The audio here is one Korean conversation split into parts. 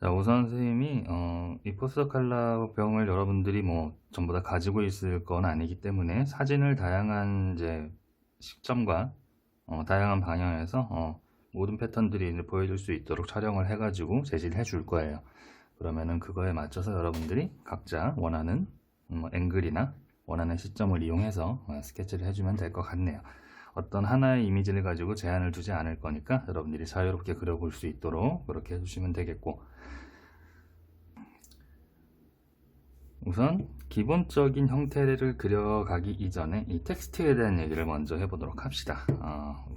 자, 우선 선생님이 이 포스터 컬러병을 여러분들이 뭐 전부 다 가지고 있을 건 아니기 때문에 사진을 다양한 이제 시점과 다양한 방향에서 모든 패턴들이 이제 보여줄 수 있도록 촬영을 해가지고 제시를 해줄 거예요. 그러면은 그거에 맞춰서 여러분들이 각자 원하는 앵글이나 원하는 시점을 이용해서 스케치를 해주면 될 것 같네요. 어떤 하나의 이미지를 가지고 제한을 두지 않을 거니까 여러분들이 자유롭게 그려볼 수 있도록 그렇게 해주시면 되겠고, 우선 기본적인 형태를 그려가기 이전에 이 텍스트에 대한 얘기를 먼저 해보도록 합시다.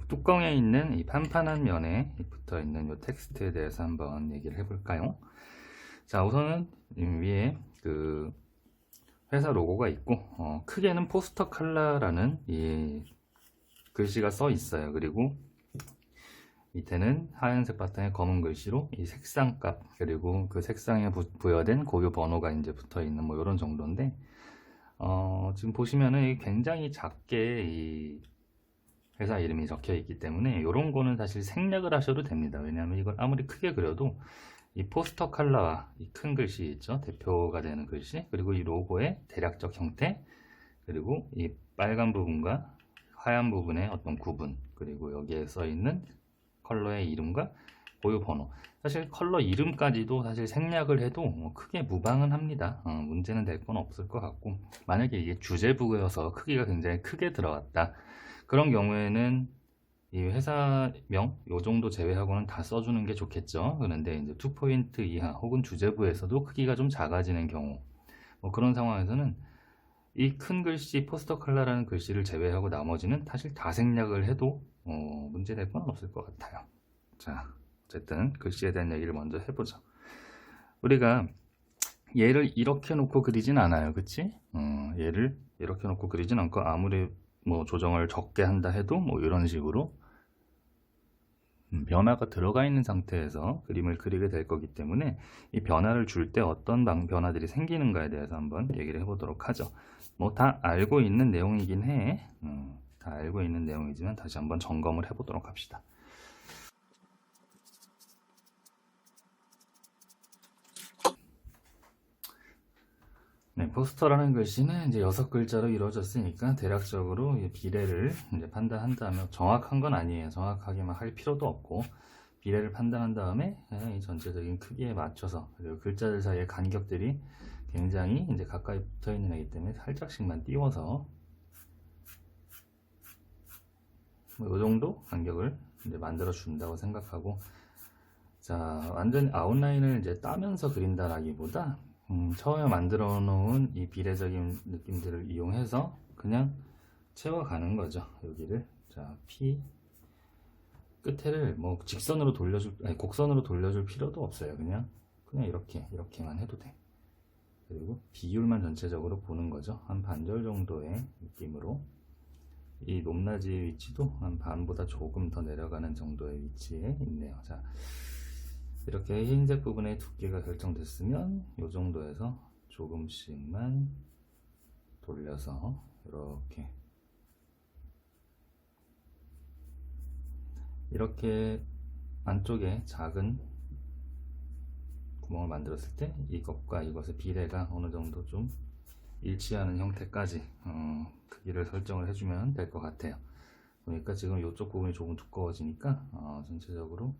뚜껑에 있는 이 판판한 면에 붙어있는 이 텍스트에 대해서 한번 얘기를 해볼까요? 자, 우선은 위에 그 회사 로고가 있고, 크게는 포스터 컬러라는 이 글씨가 써 있어요. 그리고 밑에는 하얀색 바탕에 검은 글씨로 이 색상값, 그리고 그 색상에 부여된 고유 번호가 이제 붙어 있는 뭐 이런 정도인데, 지금 보시면은 굉장히 작게 이 회사 이름이 적혀 있기 때문에 이런 거는 사실 생략을 하셔도 됩니다. 왜냐하면 이걸 아무리 크게 그려도 이 포스터 컬러와 이 큰 글씨 있죠, 대표가 되는 글씨, 그리고 이 로고의 대략적 형태, 그리고 이 빨간 부분과 하얀 부분의 어떤 구분, 그리고 여기에 써 있는 컬러의 이름과 고유 번호, 사실 컬러 이름까지도 사실 생략을 해도 뭐 크게 무방은 합니다. 문제는 될 건 없을 것 같고, 만약에 이게 주제부여서 크기가 굉장히 크게 들어갔다, 그런 경우에는 이 회사명 요 정도 제외하고는 다 써주는 게 좋겠죠. 그런데 이제 2포인트 이하 혹은 주제부에서도 크기가 좀 작아지는 경우, 뭐 그런 상황에서는 이 큰 글씨 포스터 컬러라는 글씨를 제외하고 나머지는 사실 다 생략을 해도 문제될 건 없을 것 같아요. 자, 어쨌든 글씨에 대한 얘기를 먼저 해보죠. 우리가 얘를 이렇게 놓고 그리진 않아요, 그치? 얘를 이렇게 놓고 그리진 않고, 아무리 뭐 조정을 적게 한다 해도 뭐 이런 식으로 변화가 들어가 있는 상태에서 그림을 그리게 될 거기 때문에 이 변화를 줄 때 어떤 변화들이 생기는가에 대해서 한번 얘기를 해보도록 하죠. 뭐 다 알고 있는 내용이긴 해. 다 알고 있는 내용이지만 다시 한번 점검을 해보도록 합시다. 네, 포스터라는 글씨는 이제 6글자로 이루어졌으니까 대략적으로 이 비례를 이제 판단한 다음에, 정확한 건 아니에요. 정확하게만 할 필요도 없고, 비례를 판단한 다음에 이 전체적인 크기에 맞춰서, 그리고 글자들 사이의 간격들이 굉장히 이제 가까이 붙어 있는 애기 때문에 살짝씩만 띄워서 뭐 이 정도 간격을 이제 만들어 준다고 생각하고, 자, 완전 아웃라인을 이제 따면서 그린다라기보다 처음에 만들어 놓은 이 비례적인 느낌들을 이용해서 그냥 채워가는 거죠. 여기를, 자, P 끝에를 뭐 직선으로 돌려줄, 아니 곡선으로 돌려줄 필요도 없어요. 그냥 이렇게만 해도 돼. 그리고 비율만 전체적으로 보는 거죠. 한 반절 정도의 느낌으로, 이 높낮이 위치도 한 반보다 조금 더 내려가는 정도의 위치에 있네요. 자, 이렇게 흰색 부분의 두께가 결정됐으면 이 정도에서 조금씩만 돌려서 이렇게 안쪽에 작은 구멍을 만들었을 때 이것과 이것의 비례가 어느 정도 좀 일치하는 형태까지 크기를 설정을 해주면 될 것 같아요. 그러니까 지금 이쪽 부분이 조금 두꺼워지니까 전체적으로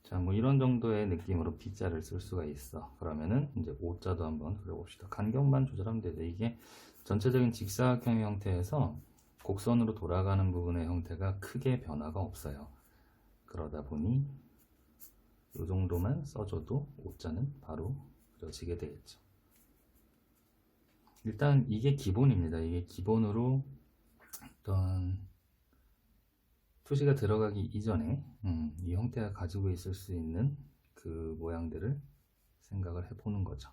자, 뭐 이런 정도의 느낌으로 B자를 쓸 수가 있어. 그러면은 이제 O자도 한번 그려봅시다. 간격만 조절하면 되죠. 이게 전체적인 직사각형의 형태에서 곡선으로 돌아가는 부분의 형태가 크게 변화가 없어요. 그러다 보니 이 정도만 써줘도 O자는 바로 그려지게 되겠죠. 일단 이게 기본입니다. 이게 기본으로 어떤 투시가 들어가기 이전에 이 형태가 가지고 있을 수 있는 그 모양들을 생각을 해보는 거죠.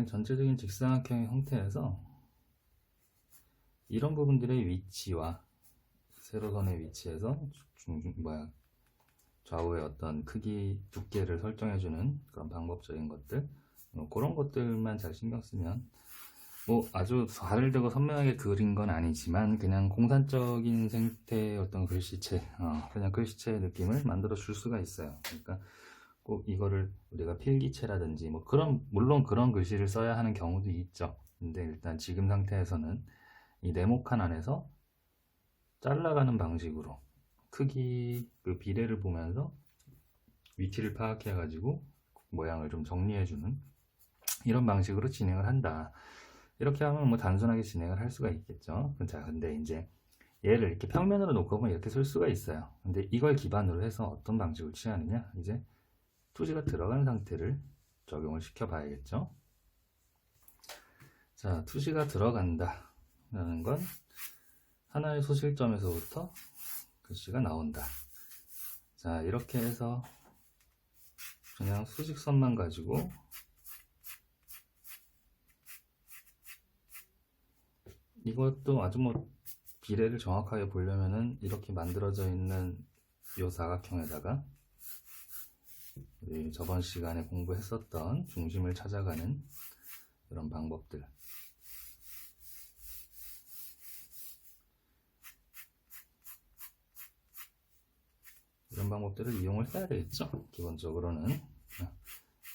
전체적인 직사각형의 형태에서 이런 부분들의 위치와 세로선의 위치에서 좌우의 어떤 크기, 두께를 설정해주는 그런 방법적인 것들, 그런 것들만 잘 신경 쓰면 아주 발을 대고 선명하게 그린 건 아니지만 그냥 공산적인 생태의 어떤 글씨체, 그냥 글씨체의 느낌을 만들어 줄 수가 있어요. 그러니까 꼭 이거를 우리가 필기체라든지 물론 그런 글씨를 써야 하는 경우도 있죠. 근데 일단 지금 상태에서는 이 네모칸 안에서 잘라가는 방식으로 크기 그 비례를 보면서 위치를 파악해 가지고 모양을 좀 정리해주는 이런 방식으로 진행을 한다. 이렇게 하면 단순하게 진행을 할 수가 있겠죠. 자, 근데 이제 얘를 이렇게 평면으로 놓고 보면 이렇게 쓸 수가 있어요. 근데 이걸 기반으로 해서 어떤 방식을 취하느냐, 이제 투시가 들어간 상태를 적용을 시켜 봐야겠죠. 자, 투시가 들어간다 라는 건 하나의 소실점에서부터 글씨가 나온다. 자, 이렇게 해서 그냥 수직선만 가지고 이것도 아주 비례를 정확하게 보려면은 이렇게 만들어져 있는 이 사각형에다가 우리 저번 시간에 공부했었던 중심을 찾아가는 이런 방법들, 이런 방법들을 이용을 해야 되겠죠. 기본적으로는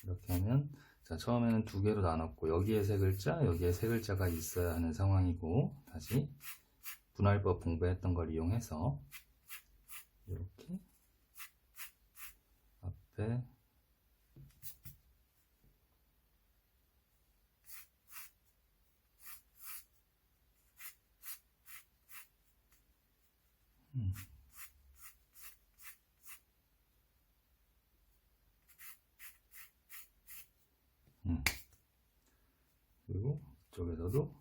이렇게 하면, 자, 처음에는 두 개로 나눴고 여기에 세 글자, 여기에 세 글자가 있어야 하는 상황이고, 다시 분할법 공부했던 걸 이용해서 이렇게 앞에 그리고 이쪽에서도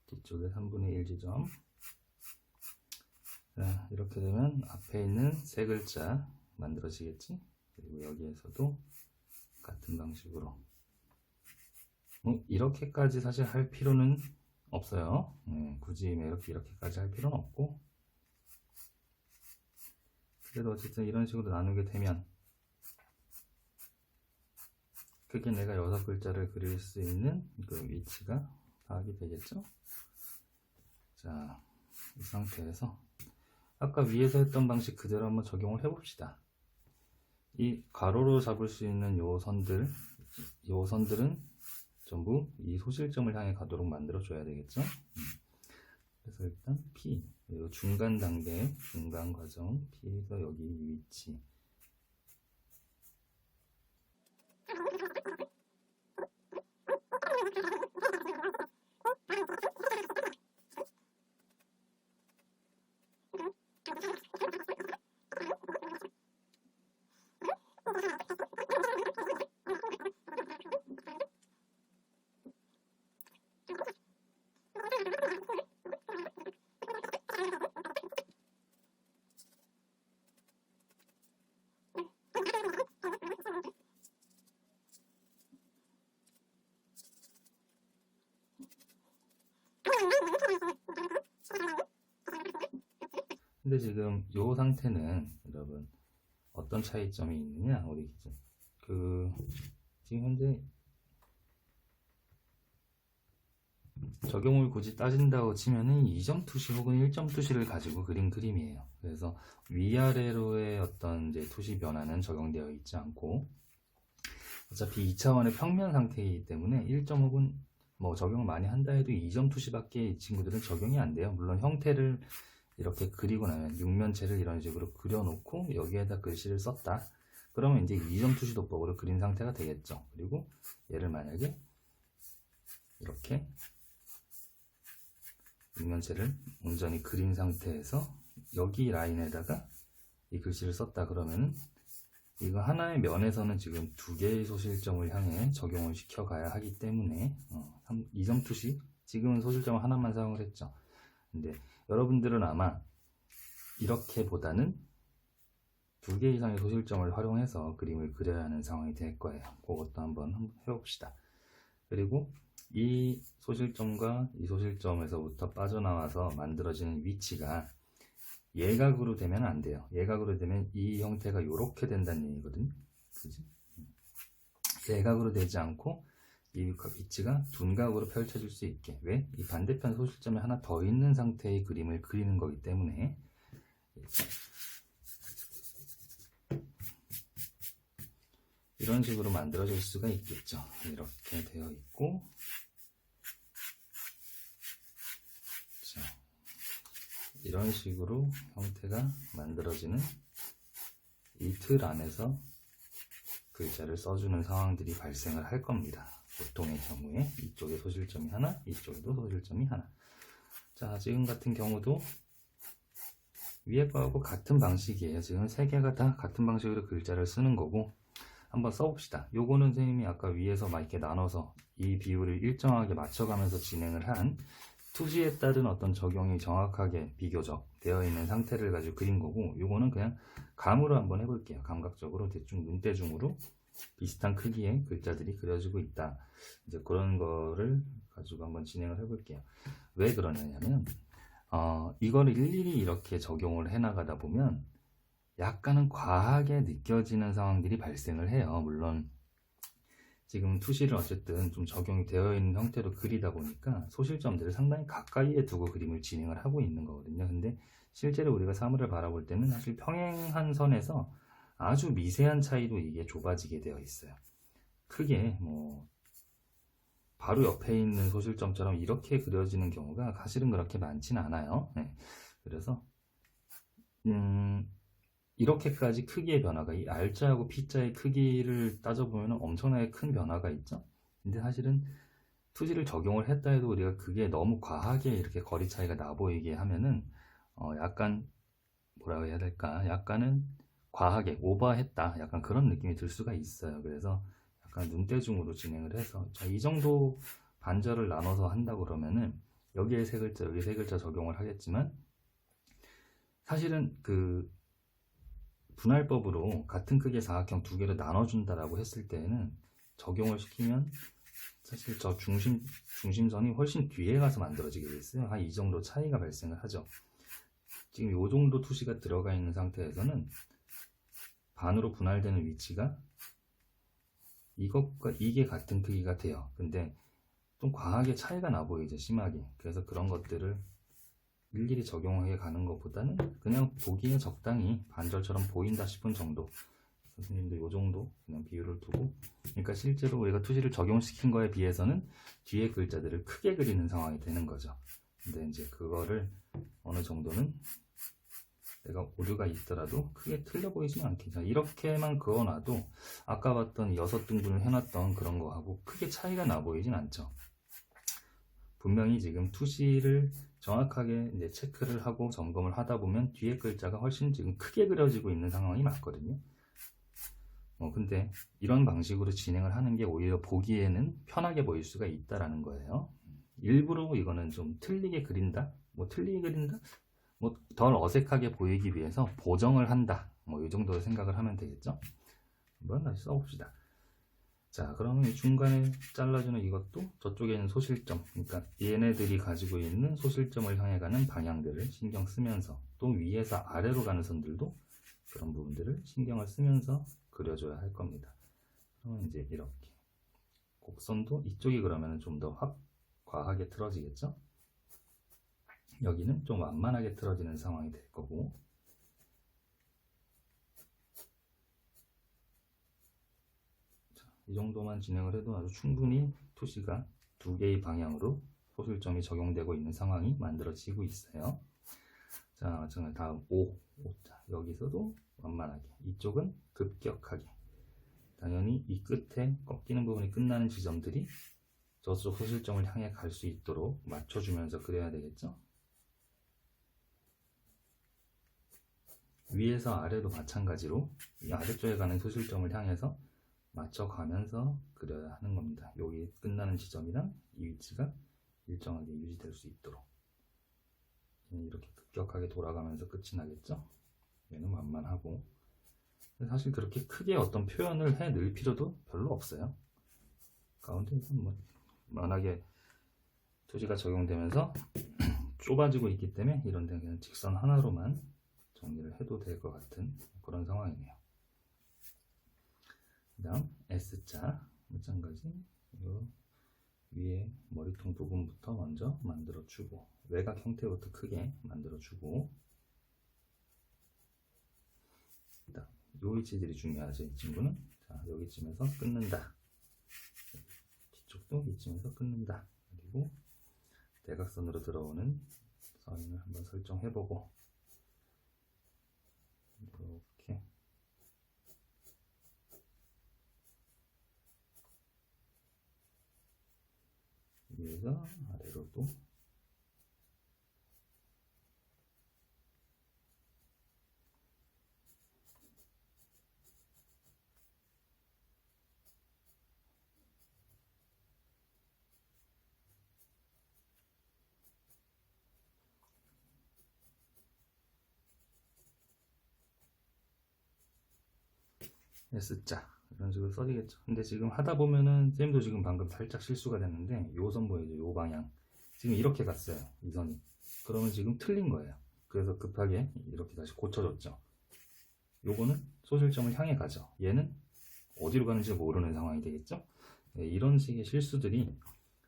뒤쪽에 3분의 1 지점. 자, 이렇게 되면 앞에 있는 세 글자 만들어지겠지. 그리고 여기에서도 같은 방식으로 이렇게까지 사실 할 필요는 없어요. 굳이 이렇게까지 할 필요는 없고, 그래도 어쨌든 이런 식으로 나누게 되면 그게 내가 6글자를 그릴 수 있는 그 위치가 파악이 되겠죠. 자, 이 상태에서 아까 위에서 했던 방식 그대로 한번 적용을 해 봅시다. 이 가로로 잡을 수 있는 요 선들은 전부 이 소실점을 향해 가도록 만들어 줘야 되겠죠. 그래서 일단 P, 그리고 중간 단계, 중간 과정, P에서 여기 위치. 근데 지금 이 상태는 여러분 어떤 차이점이 있느냐, 우리 지금 현재 적용을 굳이 따진다고 치면은 2점 투시 혹은 1점 투시를 가지고 그린 그림이에요. 그래서 위아래로의 어떤 이제 투시 변화는 적용되어 있지 않고, 어차피 2차원의 평면 상태이기 때문에 1점 혹은 적용 많이 한다 해도 2점 투시밖에 이 친구들은 적용이 안 돼요. 물론 형태를 이렇게 그리고 나면 육면체를 이런 식으로 그려놓고 여기에다 글씨를 썼다. 그러면 이제 2점 투시 도법으로 그린 상태가 되겠죠. 그리고 얘를 만약에 이렇게 육면체를 온전히 그린 상태에서 여기 라인에다가 이 글씨를 썼다 그러면은 이거 하나의 면에서는 지금 두 개의 소실점을 향해 적용을 시켜 가야 하기 때문에 2점 투시, 지금은 소실점 하나만 사용을 했죠. 근데 여러분들은 아마 이렇게보다는 두 개 이상의 소실점을 활용해서 그림을 그려야 하는 상황이 될 거예요. 그것도 한번 해봅시다. 그리고 이 소실점과 이 소실점에서부터 빠져나와서 만들어지는 위치가 예각으로 되면 안 돼요. 예각으로 되면 이 형태가 이렇게 된다는 얘기거든요. 그지? 예각으로 되지 않고 이 위치가 둔각으로 펼쳐질 수 있게. 왜? 이 반대편 소실점이 하나 더 있는 상태의 그림을 그리는 거기 때문에 이런 식으로 만들어질 수가 있겠죠. 이렇게 되어 있고, 자, 이런 식으로 형태가 만들어지는 이 틀 안에서 글자를 써주는 상황들이 발생을 할 겁니다. 보통의 경우에 이쪽에 소실점이 하나, 이쪽에도 소실점이 하나. 자, 지금 같은 경우도 위에 거하고 같은 방식이에요. 지금 세 개가 다 같은 방식으로 글자를 쓰는 거고, 한번 써봅시다. 요거는 선생님이 아까 위에서 막 이렇게 나눠서 이 비율을 일정하게 맞춰가면서 진행을 한 투시에 따른 어떤 적용이 정확하게 비교적 되어 있는 상태를 가지고 그린 거고, 요거는 그냥 감으로 한번 해볼게요. 감각적으로 대충 눈대중으로 비슷한 크기의 글자들이 그려지고 있다. 이제 그런 거를 가지고 한번 진행을 해볼게요. 왜 그러냐면 이거를 일일이 이렇게 적용을 해 나가다 보면 약간은 과하게 느껴지는 상황들이 발생을 해요. 물론 지금 투시를 어쨌든 좀 적용이 되어 있는 형태로 그리다 보니까 소실점들을 상당히 가까이에 두고 그림을 진행을 하고 있는 거거든요. 근데 실제로 우리가 사물을 바라볼 때는 사실 평행한 선에서 아주 미세한 차이로 이게 좁아지게 되어 있어요. 크게 뭐 바로 옆에 있는 소실점처럼 이렇게 그려지는 경우가 사실은 그렇게 많지는 않아요. 네. 그래서 이렇게까지 크기의 변화가, 이 R자하고 P자의 크기를 따져보면 엄청나게 큰 변화가 있죠. 근데 사실은 투시를 적용을 했다 해도 우리가 그게 너무 과하게 이렇게 거리 차이가 나 보이게 하면은 약간 뭐라고 해야 될까, 약간은 과하게 오버했다, 약간 그런 느낌이 들 수가 있어요. 그래서 약간 눈대중으로 진행을 해서, 자, 이 정도 반절을 나눠서 한다 그러면은 여기에 세 글자, 여기 세 글자 적용을 하겠지만, 사실은 그 분할법으로 같은 크기의 사각형 두 개로 나눠준다라고 했을 때는 적용을 시키면 사실 저 중심선이 훨씬 뒤에 가서 만들어지게 됐어요. 한 이 정도 차이가 발생을 하죠. 지금 이 정도 투시가 들어가 있는 상태에서는 반으로 분할되는 위치가 이것과 이게 같은 크기가 돼요. 근데 좀 과하게 차이가 나 보이죠, 심하게. 그래서 그런 것들을 일일이 적용해 가는 것보다는 그냥 보기에 적당히 반절처럼 보인다 싶은 정도, 선생님도 이 정도 그냥 비율을 두고, 그러니까 실제로 우리가 투시를 적용시킨 거에 비해서는 뒤에 글자들을 크게 그리는 상황이 되는 거죠. 근데 이제 그거를 어느 정도는 내가 오류가 있더라도 크게 틀려 보이지는 않겠죠. 이렇게만 그어놔도 아까 봤던 6등분을 해놨던 그런 거하고 크게 차이가 나 보이진 않죠. 분명히 지금 투시를 정확하게 이제 체크를 하고 점검을 하다 보면 뒤에 글자가 훨씬 지금 크게 그려지고 있는 상황이 맞거든요. 근데 이런 방식으로 진행을 하는 게 오히려 보기에는 편하게 보일 수가 있다라는 거예요. 일부러 이거는 좀 틀리게 그린다? 틀리게 그린다? 덜 어색하게 보이기 위해서 보정을 한다. 이 정도로 생각을 하면 되겠죠? 한번 다시 써봅시다. 자, 그러면 이 중간에 잘라주는 이것도 저쪽에 있는 소실점, 그러니까 얘네들이 가지고 있는 소실점을 향해 가는 방향들을 신경 쓰면서, 또 위에서 아래로 가는 선들도 그런 부분들을 신경을 쓰면서 그려줘야 할 겁니다. 그러면 이제 이렇게 곡선도 이쪽이 그러면 좀 더 확 과하게 틀어지겠죠? 여기는 좀 완만하게 틀어지는 상황이 될 거고, 이 정도만 진행을 해도 아주 충분히 투시가 두 개의 방향으로 소실점이 적용되고 있는 상황이 만들어지고 있어요. 자, 다음 5. 자, 여기서도 완만하게, 이쪽은 급격하게, 당연히 이 끝에 꺾이는 부분이 끝나는 지점들이 저쪽 소실점을 향해 갈 수 있도록 맞춰주면서 그려야 되겠죠. 위에서 아래도 마찬가지로 이 아래쪽에 가는 소실점을 향해서 맞춰가면서 그려야 하는 겁니다. 여기 끝나는 지점이랑 이 위치가 일정하게 유지될 수 있도록. 이렇게 급격하게 돌아가면서 끝이 나겠죠? 얘는 완만하고, 사실 그렇게 크게 어떤 표현을 해낼 필요도 별로 없어요. 가운데에서 워낙에 토지가 적용되면서 좁아지고 있기 때문에 이런 데는 그냥 직선 하나로만 정리를 해도 될 것 같은 그런 상황이네요. 그 다음 S자 마찬가지 요 위에 머리통 부분부터 먼저 만들어주고 외곽 형태부터 크게 만들어주고 요 위치들이 중요하죠. 이 친구는 자 여기쯤에서 끊는다. 뒤쪽도 이쯤에서 끊는다. 그리고 대각선으로 들어오는 선을 한번 설정해보고 이렇게 위에서 아래로도 S자 이런 식으로 써지겠죠. 근데 지금 하다 보면은 쌤도 지금 방금 살짝 실수가 됐는데 요 선 보이죠? 요 방향 지금 이렇게 갔어요. 이 선이. 그러면 지금 틀린 거예요. 그래서 급하게 이렇게 다시 고쳐줬죠. 요거는 소실점을 향해 가죠. 얘는 어디로 가는지 모르는 상황이 되겠죠. 네, 이런 식의 실수들이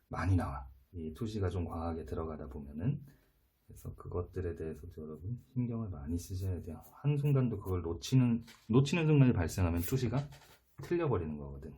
많이 나와. 이 투시가 좀 과하게 들어가다 보면은. 그래서 그것들에 대해서도 여러분 신경을 많이 쓰셔야 돼요. 한순간도 그걸 놓치는 순간이 발생하면 투시가 틀려버리는 거거든.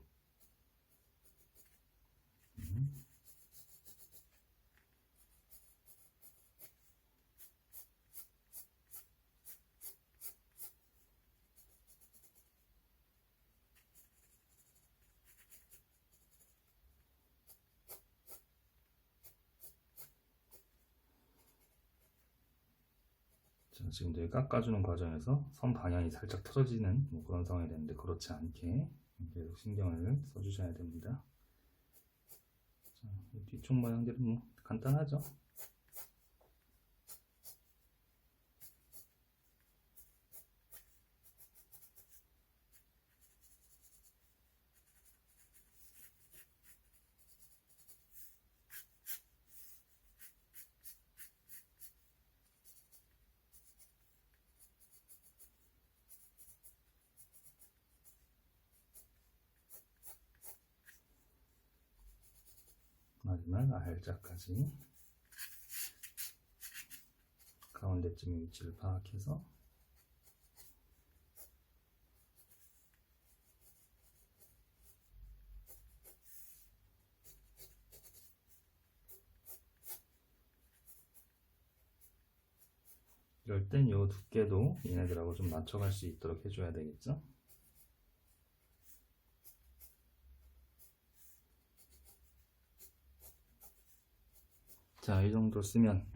지금 이제 깎아주는 과정에서 선 방향이 살짝 틀어지는 뭐 그런 상황이 되는데 그렇지 않게 계속 신경을 써주셔야 됩니다. 자, 뒤쪽 모양들은 뭐 간단하죠. 마지막 R자까지 가운데쯤의 위치를 파악해서 이럴 땐 이 두께도 얘네들하고 좀 맞춰갈 수 있도록 해줘야 되겠죠. 자, 이 정도 쓰면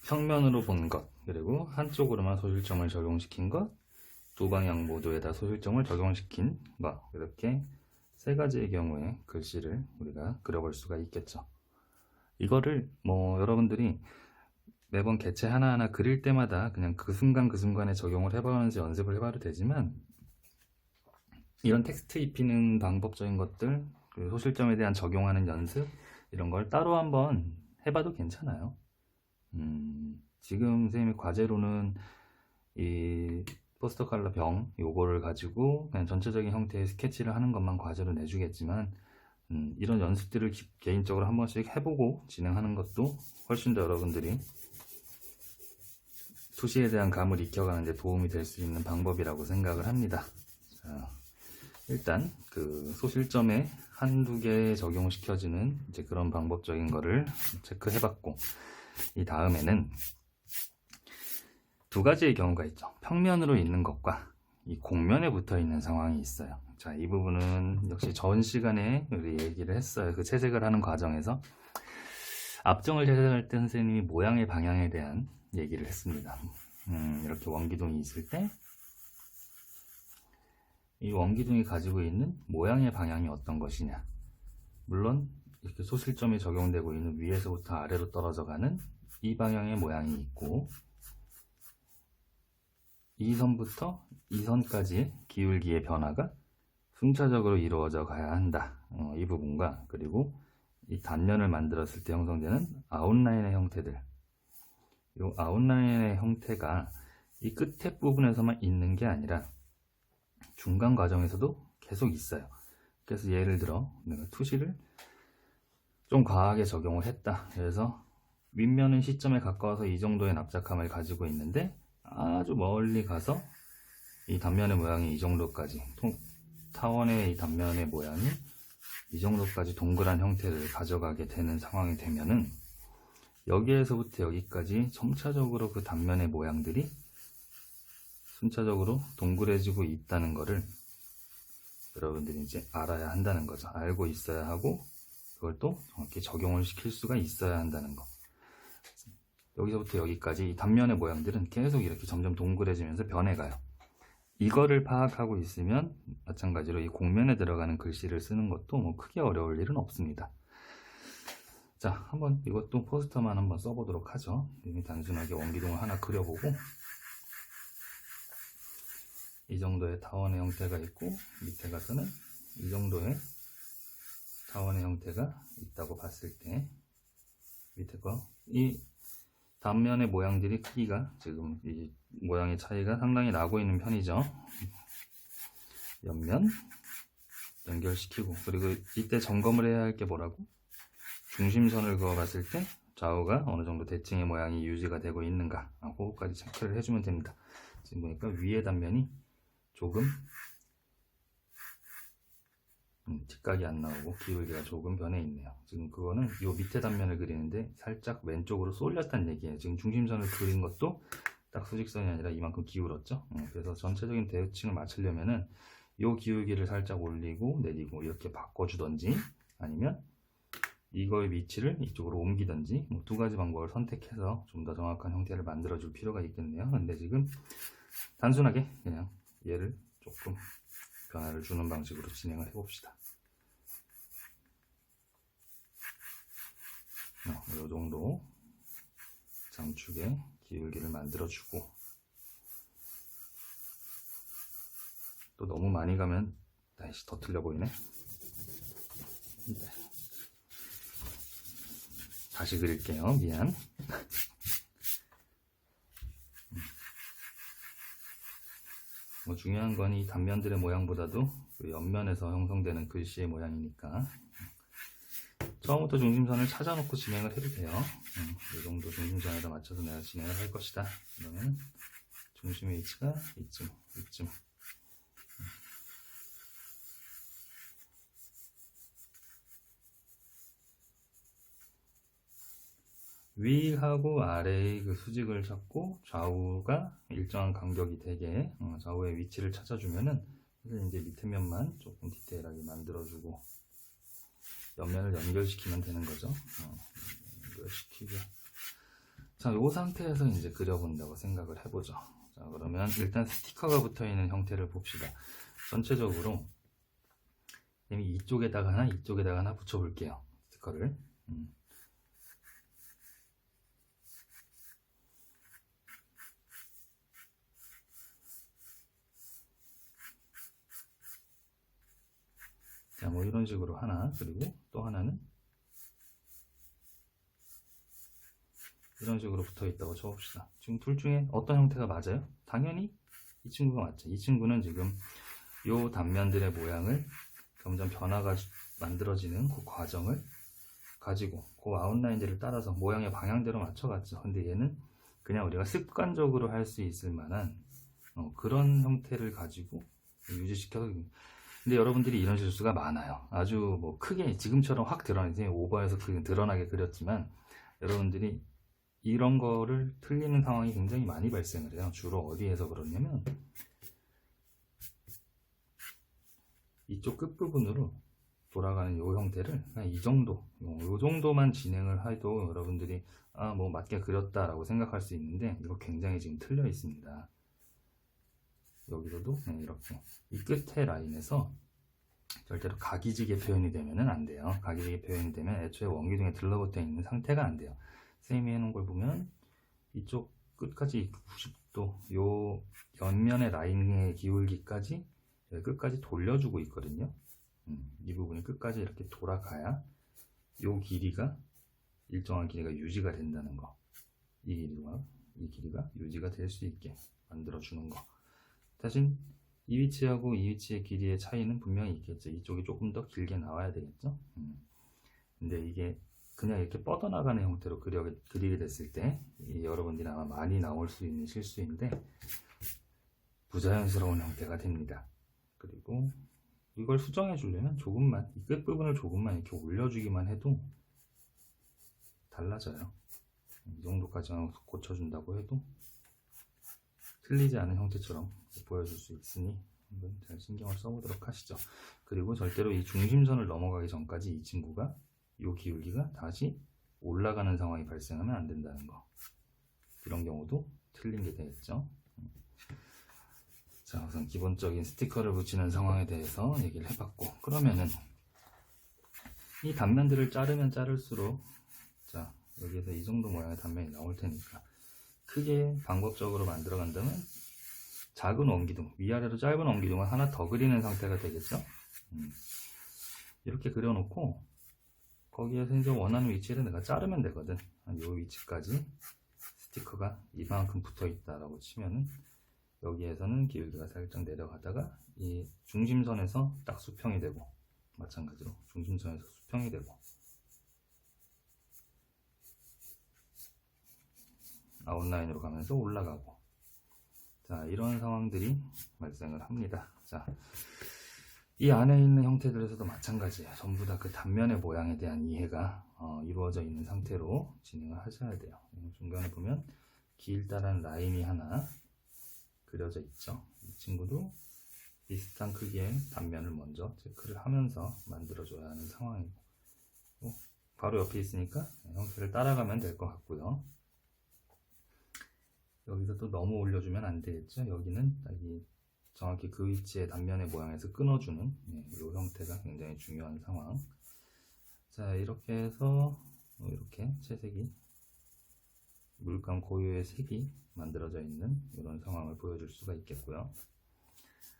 평면으로 본 것, 그리고 한쪽으로만 소실점을 적용시킨 것, 두 방향 모두에다 소실점을 적용시킨 것, 이렇게 세 가지의 경우에 글씨를 우리가 그려볼 수가 있겠죠. 이거를 뭐 여러분들이 매번 개체 하나하나 그릴 때마다 그냥 그 순간 그 순간에 적용을 해보면서 연습을 해봐도 되지만 이런 텍스트 입히는 방법적인 것들, 그리고 소실점에 대한 적용하는 연습 이런 걸 따로 한번 해봐도 괜찮아요. 지금 선생님의 과제로는 이 포스터 컬러 병 요거를 가지고 그냥 전체적인 형태의 스케치를 하는 것만 과제로 내주겠지만 이런 연습들을 개인적으로 한 번씩 해보고 진행하는 것도 훨씬 더 여러분들이 투시에 대한 감을 익혀가는 데 도움이 될 수 있는 방법이라고 생각을 합니다. 자, 일단 그 소실점에 한두 개 적용시켜주는 이제 그런 방법적인 거를 체크해봤고, 이 다음에는 두 가지의 경우가 있죠. 평면으로 있는 것과 이 곡면에 붙어 있는 상황이 있어요. 자, 이 부분은 역시 전 시간에 우리 얘기를 했어요. 그 채색을 하는 과정에서 앞정을 채색할 때 선생님이 모양의 방향에 대한 얘기를 했습니다. 이렇게 원기둥이 있을 때 이 원기둥이 가지고 있는 모양의 방향이 어떤 것이냐, 물론 이렇게 소실점이 적용되고 있는 위에서부터 아래로 떨어져 가는 이 방향의 모양이 있고, 이 선부터 이 선까지의 기울기의 변화가 순차적으로 이루어져 가야 한다. 이 부분과, 그리고 이 단면을 만들었을 때 형성되는 아웃라인의 형태들, 이 아웃라인의 형태가 이 끝에 부분에서만 있는 게 아니라 중간 과정에서도 계속 있어요. 그래서 예를 들어 내가 투시를 좀 과하게 적용을 했다. 그래서 윗면은 시점에 가까워서 이 정도의 납작함을 가지고 있는데 아주 멀리 가서 이 단면의 모양이 이 정도까지, 타원의 이 단면의 모양이 이 정도까지 동그란 형태를 가져가게 되는 상황이 되면은 여기에서부터 여기까지 점차적으로 그 단면의 모양들이 순차적으로 동그래지고 있다는 거를 여러분들이 이제 알아야 한다는 거죠. 알고 있어야 하고 그걸 또 정확히 적용을 시킬 수가 있어야 한다는 거. 여기서부터 여기까지 이 단면의 모양들은 계속 이렇게 점점 동그래지면서 변해가요. 이거를 파악하고 있으면 마찬가지로 이 곡면에 들어가는 글씨를 쓰는 것도 뭐 크게 어려울 일은 없습니다. 자, 한번 이것도 포스터만 한번 써보도록 하죠. 단순하게 원기둥을 하나 그려보고 이 정도의 타원의 형태가 있고 밑에 가서는 이 정도의 타원의 형태가 있다고 봤을 때 밑에 거 이 단면의 모양들이 크기가 지금 이 모양의 차이가 상당히 나고 있는 편이죠. 옆면 연결시키고, 그리고 이때 점검을 해야 할 게 뭐라고? 중심선을 그어 봤을 때 좌우가 어느 정도 대칭의 모양이 유지가 되고 있는가, 그거까지 체크를 해주면 됩니다. 지금 보니까 위의 단면이 조금 뒷각이 안 나오고 기울기가 조금 변해 있네요. 지금 그거는 요 밑에 단면을 그리는데 살짝 왼쪽으로 쏠렸다는 얘기예요. 지금 중심선을 그린 것도 딱 수직선이 아니라 이만큼 기울었죠. 그래서 전체적인 대칭을 맞추려면은 요 기울기를 살짝 올리고 내리고 이렇게 바꿔주던지, 아니면 이거의 위치를 이쪽으로 옮기던지, 뭐 두 가지 방법을 선택해서 좀 더 정확한 형태를 만들어 줄 필요가 있겠네요. 근데 지금 단순하게 그냥 얘를 조금 변화를 주는 방식으로 진행을 해봅시다. 이 정도 장축의 기울기를 만들어주고, 또 너무 많이 가면 다시 더 틀려 보이네. 다시 그릴게요. 미안. 뭐 중요한 건 이 단면들의 모양보다도 그 옆면에서 형성되는 글씨의 모양이니까 처음부터 중심선을 찾아놓고 진행을 해도 돼요. 이 정도 중심선에다 맞춰서 내가 진행을 할 것이다. 그러면 중심의 위치가 이쯤. 위하고 아래의 그 수직을 잡고 좌우가 일정한 간격이 되게 좌우의 위치를 찾아주면은 이제 밑에 면만 조금 디테일하게 만들어주고 옆면을 연결시키면 되는 거죠. 연결시키고, 자, 이 상태에서 이제 그려본다고 생각을 해보죠. 자, 그러면 일단 스티커가 붙어있는 형태를 봅시다. 전체적으로 이쪽에다가 하나 붙여볼게요. 스티커를. 자, 뭐 이런 식으로 하나, 그리고 또 하나는 이런 식으로 붙어 있다고 쳐봅시다. 지금 둘 중에 어떤 형태가 맞아요? 당연히 이 친구가 맞죠. 이 친구는 지금 요 단면들의 모양을 점점 변화가 만들어지는 그 과정을 가지고 그 아웃라인들을 따라서 모양의 방향대로 맞춰갔죠. 근데 얘는 그냥 우리가 습관적으로 할 수 있을 만한 그런 형태를 가지고 유지시켜서. 근데 여러분들이 이런 실수가 많아요. 아주 뭐 크게 지금처럼 확 드러나게 오버해서 드러나게 그렸지만 여러분들이 이런 거를 틀리는 상황이 굉장히 많이 발생을 해요. 주로 어디에서 그러냐면 이쪽 끝부분으로 돌아가는 이 형태를 그냥 이 정도만 진행을 해도 여러분들이 뭐 맞게 그렸다라고 생각할 수 있는데 이거 굉장히 지금 틀려 있습니다. 여기서도 이렇게 이 끝에 라인에서 절대로 각이지게 표현이 되면 안 돼요. 각이지게 표현이 되면 애초에 원기둥에 들러붙어 있는 상태가 안 돼요. 쌤이 해놓은 걸 보면 이쪽 끝까지 90도 요 옆면의 라인의 기울기까지 끝까지 돌려주고 있거든요. 이 부분이 끝까지 이렇게 돌아가야 요 길이가 일정한 길이가 유지가 된다는 거. 이 길이가 유지가 될 수 있게 만들어주는 거. 대신 이 위치하고 이 위치의 길이의 차이는 분명히 있겠죠. 이쪽이 조금 더 길게 나와야 되겠죠. 근데 이게 그냥 이렇게 뻗어나가는 형태로 그리게 됐을 때 여러분들이 아마 많이 나올 수 있는 실수인데 부자연스러운 형태가 됩니다. 그리고 이걸 수정해 주려면 조금만, 이 끝부분을 조금만 이렇게 올려주기만 해도 달라져요. 이 정도까지만 고쳐준다고 해도 틀리지 않은 형태처럼 보여줄 수 있으니 한번 잘 신경을 써보도록 하시죠. 그리고 절대로 이 중심선을 넘어가기 전까지 이 친구가 이 기울기가 다시 올라가는 상황이 발생하면 안 된다는 거. 이런 경우도 틀린 게 되겠죠. 자, 우선 기본적인 스티커를 붙이는 상황에 대해서 얘기를 해봤고, 그러면은 이 단면들을 자르면 자를수록, 자, 여기에서 이 정도 모양의 단면이 나올 테니까 크게 방법적으로 만들어 간다면 작은 원기둥, 위아래로 짧은 원기둥을 하나 더 그리는 상태가 되겠죠. 이렇게 그려놓고 거기에서 이제 원하는 위치를 내가 자르면 되거든. 한 요 위치까지 스티커가 이만큼 붙어 있다라고 치면은 여기에서는 기울기가 살짝 내려가다가 이 중심선에서 딱 수평이 되고, 마찬가지로 중심선에서 수평이 되고, 아웃라인으로 가면서 올라가고, 자, 이런 상황들이 발생을 합니다. 자, 이 안에 있는 형태들에서도 마찬가지예요. 전부 다 그 단면의 모양에 대한 이해가 이루어져 있는 상태로 진행을 하셔야 돼요. 중간에 보면 길다란 라인이 하나 그려져 있죠. 이 친구도 비슷한 크기의 단면을 먼저 체크를 하면서 만들어줘야 하는 상황이고, 바로 옆에 있으니까 형태를 따라가면 될 것 같고요. 여기서 또 너무 올려주면 안 되겠죠. 여기는 정확히 그 위치의 단면의 모양에서 끊어주는 이 형태가 굉장히 중요한 상황. 자, 이렇게 해서 이렇게 채색이 물감 고유의 색이 만들어져 있는 이런 상황을 보여줄 수가 있겠고요.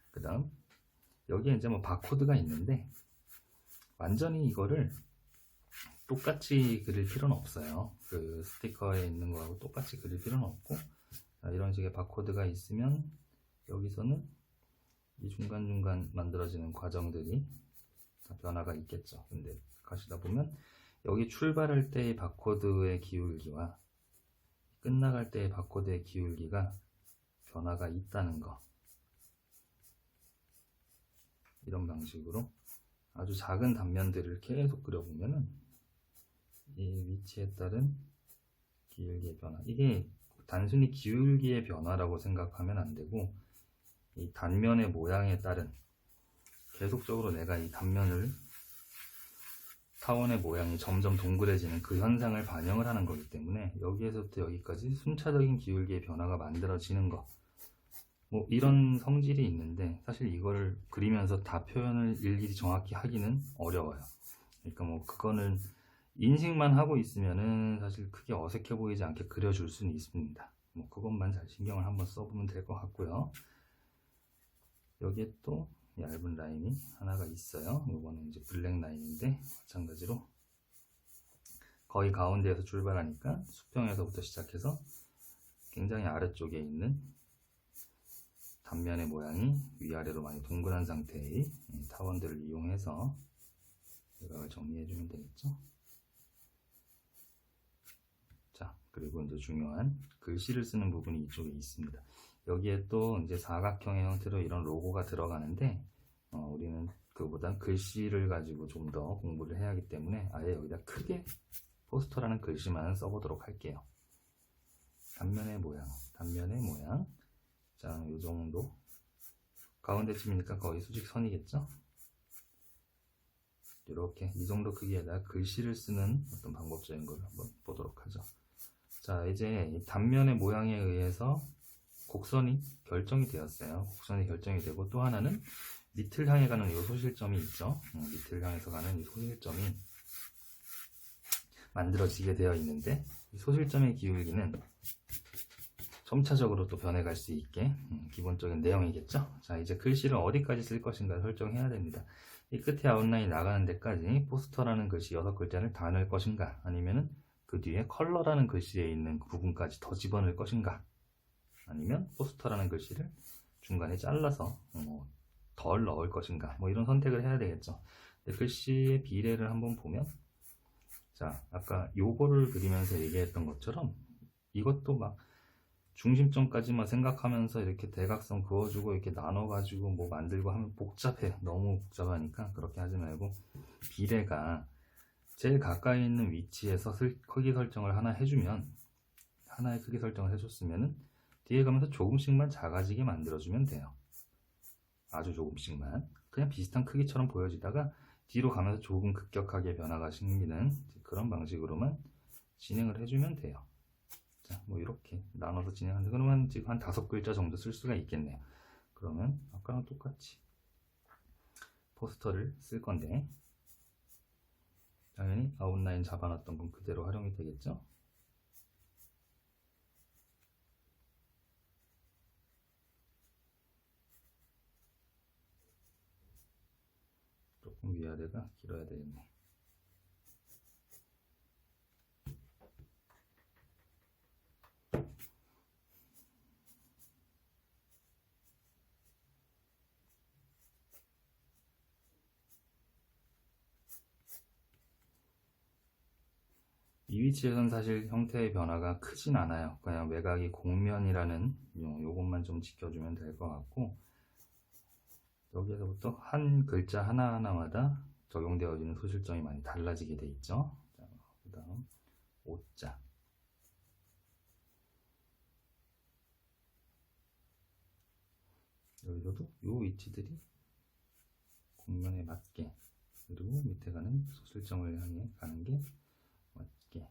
그 다음 여기에 이제 뭐 바코드가 있는데 완전히 이거를 똑같이 그릴 필요는 없어요. 그 스티커에 있는 거하고 똑같이 그릴 필요는 없고, 자, 이런 식의 바코드가 있으면 여기서는 이 중간중간 만들어지는 과정들이 다 변화가 있겠죠. 근데 가시다 보면 여기 출발할 때의 바코드의 기울기와 끝나갈 때의 바코드의 기울기가 변화가 있다는 거. 이런 방식으로 아주 작은 단면들을 계속 그려보면은 이 위치에 따른 기울기의 변화, 이게 단순히 기울기의 변화라고 생각하면 안 되고, 이 단면의 모양에 따른 계속적으로 내가 이 단면을 타원의 모양이 점점 동그래지는 그 현상을 반영을 하는 거기 때문에 여기에서부터 여기까지 순차적인 기울기의 변화가 만들어지는 거, 뭐 이런 성질이 있는데 사실 이거를 그리면서 다 표현을 일일이 정확히 하기는 어려워요. 그러니까 뭐 그거는 인식만 하고 있으면은 사실 크게 어색해 보이지 않게 그려줄 수는 있습니다. 뭐 그것만 잘 신경을 한번 써보면 될 것 같고요. 여기에 또 얇은 라인이 하나가 있어요. 이거는 이제 블랙 라인인데 마찬가지로 거의 가운데에서 출발하니까 수평에서부터 시작해서 굉장히 아래쪽에 있는 단면의 모양이 위아래로 많이 동그란 상태의 타원들을 이용해서 외곽을 정리해주면 되겠죠. 자, 그리고 이제 중요한 글씨를 쓰는 부분이 이쪽에 있습니다. 여기에 또 이제 사각형의 형태로 이런 로고가 들어가는데 우리는 그보단 글씨를 가지고 좀 더 공부를 해야 하기 때문에 아예 여기다 크게 포스터라는 글씨만 써보도록 할게요. 단면의 모양, 단면의 모양. 자, 이 정도. 가운데쯤이니까 거의 수직선이겠죠? 이렇게 이 정도 크기에다 글씨를 쓰는 어떤 방법적인 걸 한번 보도록 하죠. 자, 이제 이 단면의 모양에 의해서 곡선이 결정이 되었어요. 곡선이 결정이 되고, 또 하나는 밑을 향해 가는 이 소실점이 있죠. 밑을 향해서 가는 이 소실점이 만들어지게 되어 있는데, 이 소실점의 기울기는 점차적으로 또 변해갈 수 있게 기본적인 내용이겠죠. 자, 이제 글씨를 어디까지 쓸 것인가 설정해야 됩니다. 이 끝에 아웃라인 나가는 데까지 포스터라는 글씨 6글자를 다 넣을 것인가, 아니면은 그 뒤에 컬러라는 글씨에 있는 그 부분까지 더 집어넣을 것인가, 아니면 포스터라는 글씨를 중간에 잘라서 덜 넣을 것인가, 뭐 이런 선택을 해야 되겠죠. 글씨의 비례를 한번 보면, 자, 아까 요거를 그리면서 얘기했던 것처럼 이것도 막 중심점까지만 생각하면서 이렇게 대각선 그어주고 이렇게 나눠가지고 뭐 만들고 하면 복잡해. 너무 복잡하니까 그렇게 하지 말고 비례가 제일 가까이 있는 위치에서 크기 설정을 하나 해주면, 하나의 크기 설정을 해줬으면은 뒤에 가면서 조금씩만 작아지게 만들어주면 돼요. 아주 조금씩만. 그냥 비슷한 크기처럼 보여지다가 뒤로 가면서 조금 급격하게 변화가 생기는 그런 방식으로만 진행을 해주면 돼요. 자, 뭐 이렇게 나눠서 진행하는데, 그러면 지금 한 5글자 정도 쓸 수가 있겠네요. 그러면 아까랑 똑같이 포스터를 쓸 건데, 당연히 아웃라인 잡아놨던 건 그대로 활용이 되겠죠. 조금 위아래가 길어야 되겠네. 이 위치에선 사실 형태의 변화가 크진 않아요. 그냥 외곽이 곡면이라는 요것만 좀 지켜주면 될 것 같고, 여기에서부터 한 글자 하나하나마다 적용되어지는 소실점이 많이 달라지게 돼 있죠. 그 다음 오자, 여기서도 요 위치들이 곡면에 맞게, 그리고 밑에 가는 소실점을 향해 가는 게 맞게.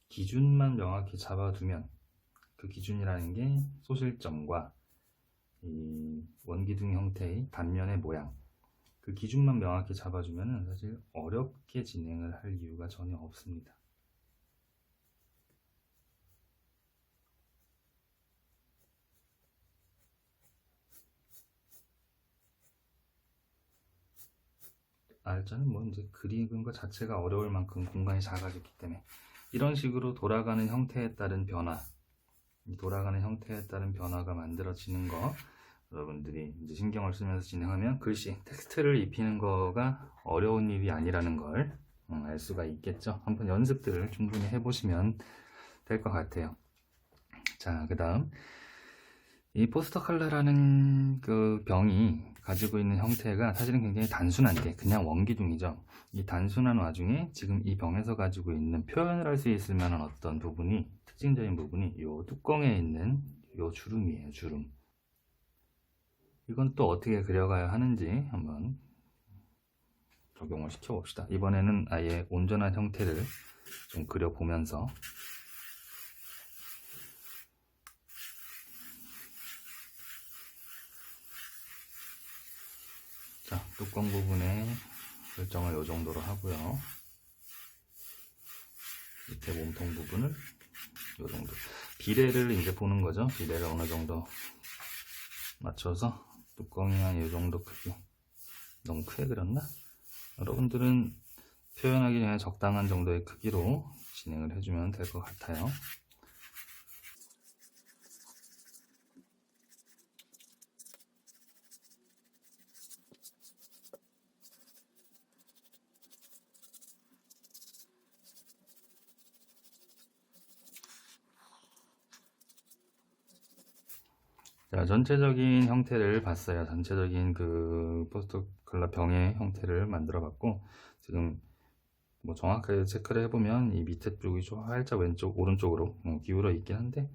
기준만 명확히 잡아두면, 그 기준이라는 게 소실점과 이 원기둥 형태의 단면의 모양, 그 기준만 명확히 잡아주면 사실 어렵게 진행을 할 이유가 전혀 없습니다. 알자는 뭐 이제 그리는 것 자체가 어려울 만큼 공간이 작아졌기 때문에, 이런 식으로 돌아가는 형태에 따른 변화, 돌아가는 형태에 따른 변화가 만들어지는 거, 여러분들이 이제 신경을 쓰면서 진행하면 글씨, 텍스트를 입히는 거가 어려운 일이 아니라는 걸 알 수가 있겠죠. 한번 연습들을 충분히 해보시면 될 것 같아요. 자, 그 다음 이 포스터 컬러라는 그 병이 가지고 있는 형태가 사실은 굉장히 단순한데 그냥 원기둥이죠. 이 단순한 와중에 지금 이 병에서 가지고 있는 표현을 할 수 있을 만한 어떤 부분이, 특징적인 부분이 이 뚜껑에 있는 이 주름이에요. 주름. 이건 또 어떻게 그려가야 하는지 한번 적용을 시켜 봅시다. 이번에는 아예 온전한 형태를 좀 그려보면서, 자, 뚜껑 부분에 설정을 이 정도로 하고요. 밑에 몸통 부분을 이 정도. 비례를 이제 보는 거죠. 비례를 어느 정도 맞춰서 뚜껑이 한 이 정도 크기. 너무 크게 그렸나? 여러분들은 표현하기 전에 적당한 정도의 크기로 진행을 해주면 될 것 같아요. 자, 전체적인 형태를 봤어요. 전체적인 그 포스터 컬러 병의 형태를 만들어 봤고, 지금 뭐 정확하게 체크를 해보면 이 밑에 쪽이 좀 살짝 왼쪽 오른쪽으로 기울어 있긴 한데,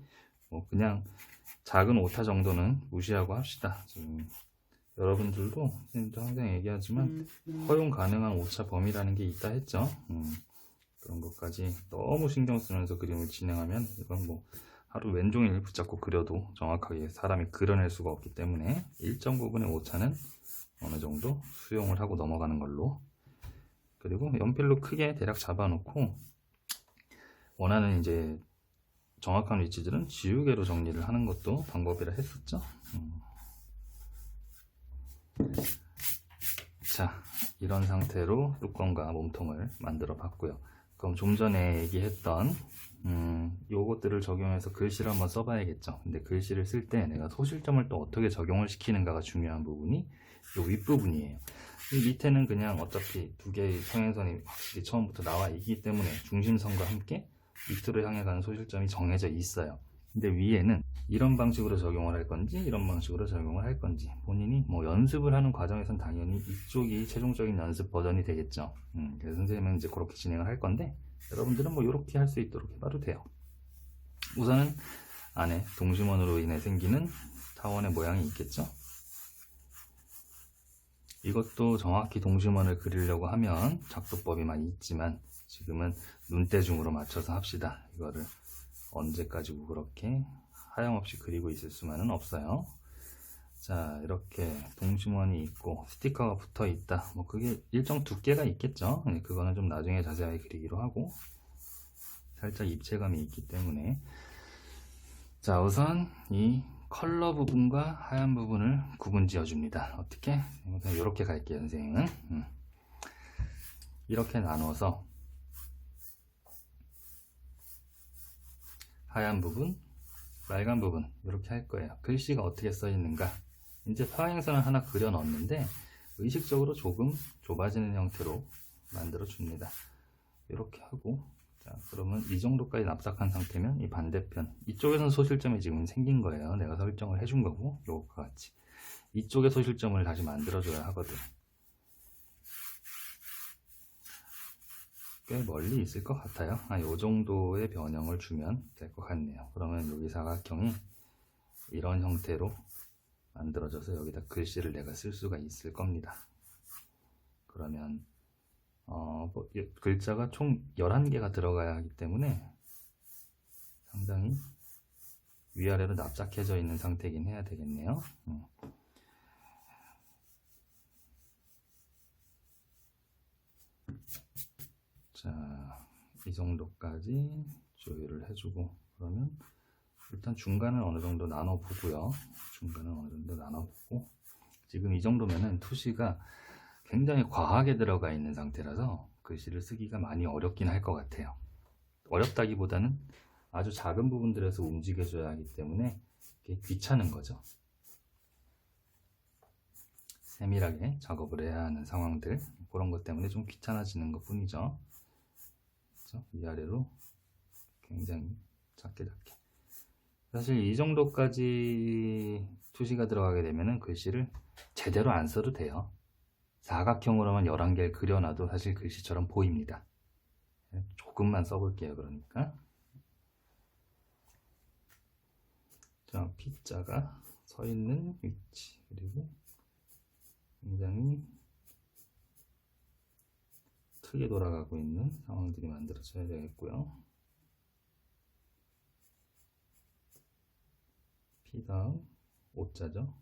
뭐 그냥 작은 오타 정도는 무시하고 합시다. 지금 여러분들도 선생님도 항상 얘기하지만 허용 가능한 오차 범위라는 게 있다 했죠. 그런 것까지 너무 신경 쓰면서 그림을 진행하면 이건 뭐 하루 왼종일 붙잡고 그려도 정확하게 사람이 그려낼 수가 없기 때문에 일정 부분의 오차는 어느 정도 수용을 하고 넘어가는 걸로. 그리고 연필로 크게 대략 잡아놓고 원하는 이제 정확한 위치들은 지우개로 정리를 하는 것도 방법이라 했었죠. 자, 이런 상태로 뚜껑과 몸통을 만들어 봤고요. 그럼 좀 전에 얘기했던 요것들을 적용해서 글씨를 한번 써봐야겠죠. 근데 글씨를 쓸 때 내가 소실점을 또 어떻게 적용을 시키는가가 중요한 부분이 요 윗부분이에요. 이 밑에는 그냥 어차피 두 개의 평행선이 확실히 처음부터 나와 있기 때문에 중심선과 함께 밑으로 향해 가는 소실점이 정해져 있어요. 근데 위에는 이런 방식으로 적용을 할 건지 이런 방식으로 적용을 할 건지 본인이 뭐 연습을 하는 과정에선 당연히 이쪽이 최종적인 연습 버전이 되겠죠. 그래서 선생님은 이제 그렇게 진행을 할 건데 여러분들은 뭐 이렇게 할 수 있도록 해봐도 돼요. 우선은 안에 동심원으로 인해 생기는 타원의 모양이 있겠죠. 이것도 정확히 동심원을 그리려고 하면 작도법이 많이 있지만 지금은 눈대중으로 맞춰서 합시다. 이거를 언제까지 그렇게 하염없이 그리고 있을 수만은 없어요. 자, 이렇게 동심원이 있고 스티커가 붙어 있다. 뭐 그게 일정 두께가 있겠죠. 그거는 좀 나중에 자세하게 그리기로 하고 살짝 입체감이 있기 때문에. 자, 우선 이 컬러 부분과 하얀 부분을 구분 지어 줍니다. 어떻게? 이렇게 갈게요, 선생님은. 이렇게 나눠서 하얀 부분, 빨간 부분 이렇게 할 거예요. 글씨가 어떻게 써 있는가? 이제 평행선을 하나 그려 넣었는데 의식적으로 조금 좁아지는 형태로 만들어 줍니다. 이렇게 하고, 자, 그러면 이 정도까지 납작한 상태면 이 반대편 이쪽에선 소실점이 지금 생긴 거예요. 내가 설정을 해준 거고, 요것과 같이 이쪽에 소실점을 다시 만들어 줘야 하거든. 꽤 멀리 있을 것 같아요. 요 정도의 변형을 주면 될 것 같네요. 그러면 여기 사각형이 이런 형태로 만들어져서 여기다 글씨를 내가 쓸 수가 있을 겁니다. 그러면 글자가 총 11개가 들어가야 하기 때문에 상당히 위아래로 납작해져 있는 상태이긴 해야 되겠네요. 자, 이 정도까지 조율을 해주고, 그러면 일단 중간을 어느 정도 나눠 보고요. 지금 이 정도면은 투시가 굉장히 과하게 들어가 있는 상태라서 글씨를 쓰기가 많이 어렵긴 할 것 같아요. 어렵다기보다는 아주 작은 부분들에서 움직여줘야 하기 때문에 이게 귀찮은 거죠. 세밀하게 작업을 해야 하는 상황들, 그런 것 때문에 좀 귀찮아지는 것 뿐이죠. 그렇죠? 위아래로 굉장히 작게. 사실 이 정도까지 투시가 들어가게 되면은 글씨를 제대로 안 써도 돼요. 사각형으로만 11개를 그려놔도 사실 글씨처럼 보입니다. 조금만 써볼게요. 그러니까 자, P자가 서 있는 위치, 그리고 굉장히 크게 돌아가고 있는 상황들이 만들어져야 되겠고요. P 다음 O자죠.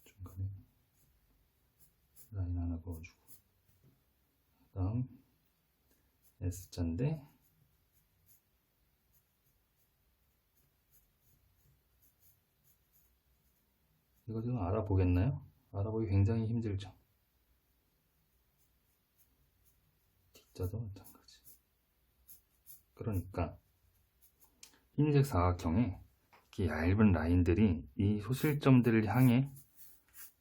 중간에 라인 하나 그어주고, 그 다음 S자인데 이거 좀 알아보겠나요? 알아보기 굉장히 힘들죠. D자도 마찬가지. 그러니까 흰색 사각형에 이렇게 얇은 라인들이 이 소실점들을 향해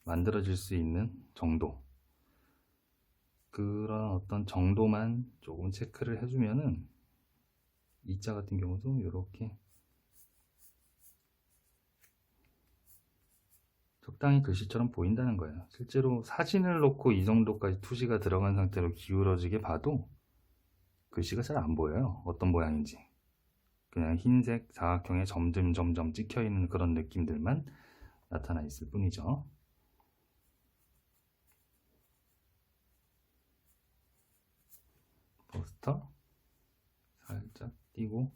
만들어질 수 있는 정도, 그런 어떤 정도만 조금 체크를 해주면은 이자 같은 경우도 이렇게 적당히 글씨처럼 보인다는 거예요. 실제로 사진을 놓고 이 정도까지 투시가 들어간 상태로 기울어지게 봐도 글씨가 잘 안 보여요. 어떤 모양인지. 그냥 흰색 사각형에 점점 찍혀 있는 그런 느낌들만 나타나 있을 뿐이죠. 포스터 살짝 띄고,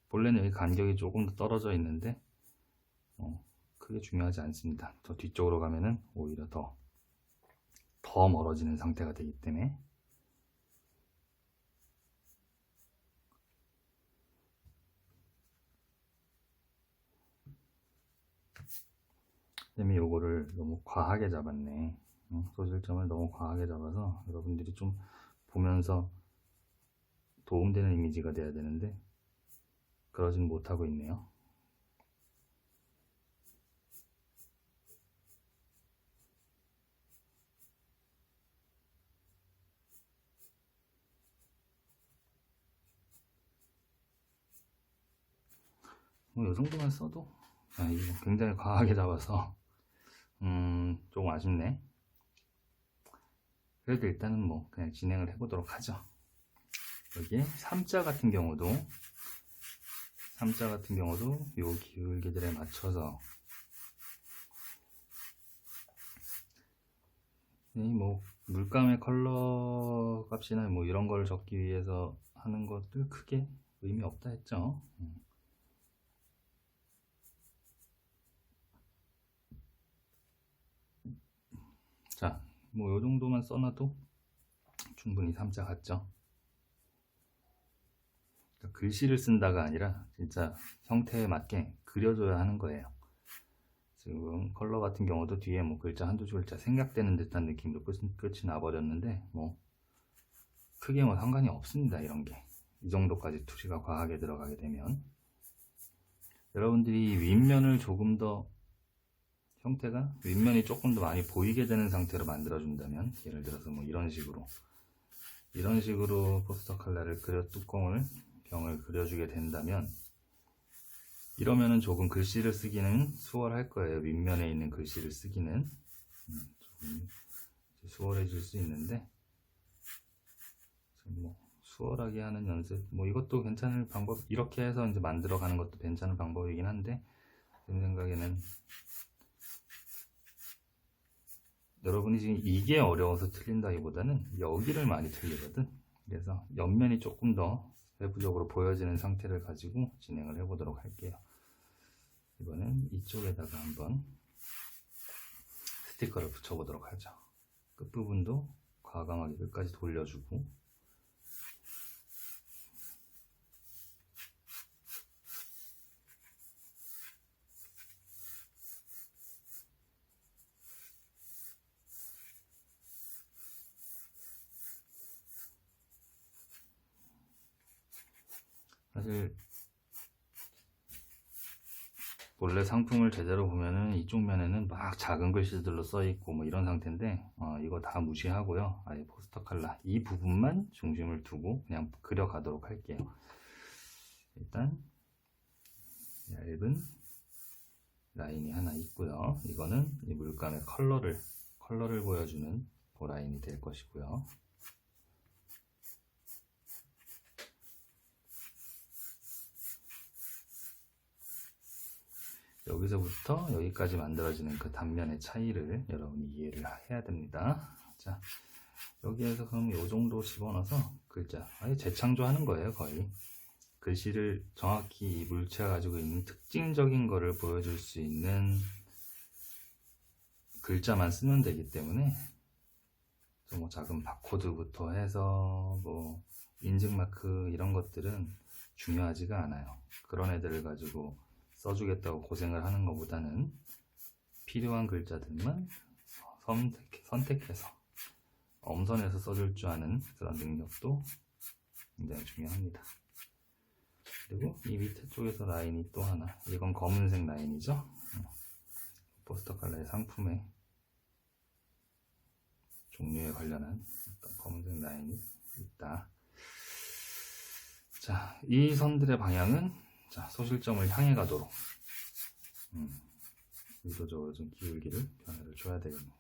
본래는 여기 간격이 조금 더 떨어져 있는데 크게 중요하지 않습니다. 더 뒤쪽으로 가면은 오히려 더 멀어지는 상태가 되기 때문에. 그다음에 요거를 너무 과하게 잡았네. 소실점을 너무 과하게 잡아서 여러분들이 좀 보면서 도움되는 이미지가 돼야 되는데 그러진 못하고 있네요. 뭐 이 정도만 써도 이거 굉장히 과하게 잡아서 조금 아쉽네. 그래도 일단은 뭐 그냥 진행을 해보도록 하죠. 여기에 3자 같은 경우도 요 기울기들에 맞춰서 뭐 물감의 컬러 값이나 뭐 이런 걸 적기 위해서 하는 것들 크게 의미 없다 했죠. 자, 뭐 요 정도만 써놔도 충분히 3자 같죠. 그러니까 글씨를 쓴다가 아니라 진짜 형태에 맞게 그려줘야 하는 거예요. 지금 컬러 같은 경우도 뒤에 뭐 글자 한두 줄자 생략되는 듯한 느낌도 끝이 나버렸는데 뭐 크게 뭐 상관이 없습니다. 이런 게 이 정도까지 투시가 과하게 들어가게 되면 여러분들이 윗면을 조금 더 형태가 윗면이 조금 더 많이 보이게 되는 상태로 만들어 준다면, 예를 들어서 뭐 이런 식으로 포스터 컬러를 병을 그려주게 된다면, 이러면은 조금 글씨를 쓰기는 수월할 거예요. 윗면에 있는 글씨를 쓰기는 조금 수월해질 수 있는데, 뭐 수월하게 하는 연습, 뭐 이것도 괜찮을 방법, 이렇게 해서 이제 만들어 가는 것도 괜찮은 방법이긴 한데, 제 생각에는 여러분이 지금 이게 어려워서 틀린다기보다는 여기를 많이 틀리거든. 그래서 옆면이 조금 더 외부적으로 보여지는 상태를 가지고 진행을 해보도록 할게요. 이번엔 이쪽에다가 한번 스티커를 붙여보도록 하죠. 끝부분도 과감하게 끝까지 돌려주고, 사실 원래 상품을 제대로 보면은 이쪽 면에는 막 작은 글씨들로 써 있고 뭐 이런 상태인데 이거 다 무시하고요. 아예 포스터 컬러 이 부분만 중심을 두고 그냥 그려 가도록 할게요. 일단 얇은 라인이 하나 있고요. 이거는 이 물감의 컬러를 보여주는 그 라인이 될 것이고요. 여기서부터 여기까지 만들어지는 그 단면의 차이를 여러분이 이해를 해야 됩니다. 자, 여기에서 그럼 이 정도 집어넣어서 글자 아예 재창조하는 거예요. 거의 글씨를 정확히 이 물체가 가지고 있는 특징적인 거를 보여줄 수 있는 글자만 쓰면 되기 때문에, 뭐 작은 바코드부터 해서 뭐 인증마크 이런 것들은 중요하지가 않아요. 그런 애들을 가지고 써주겠다고 고생을 하는 것보다는 필요한 글자들만 선택해서 엄선해서 써줄 줄 아는 그런 능력도 굉장히 중요합니다. 그리고 이 밑에 쪽에서 라인이 또 하나, 이건 검은색 라인이죠. 포스터 컬러의 상품의 종류에 관련한 어떤 검은색 라인이 있다. 자, 이 선들의 방향은 소실점을 향해 가도록 의도적으로 좀 기울기를 변화를 줘야 되겠네요.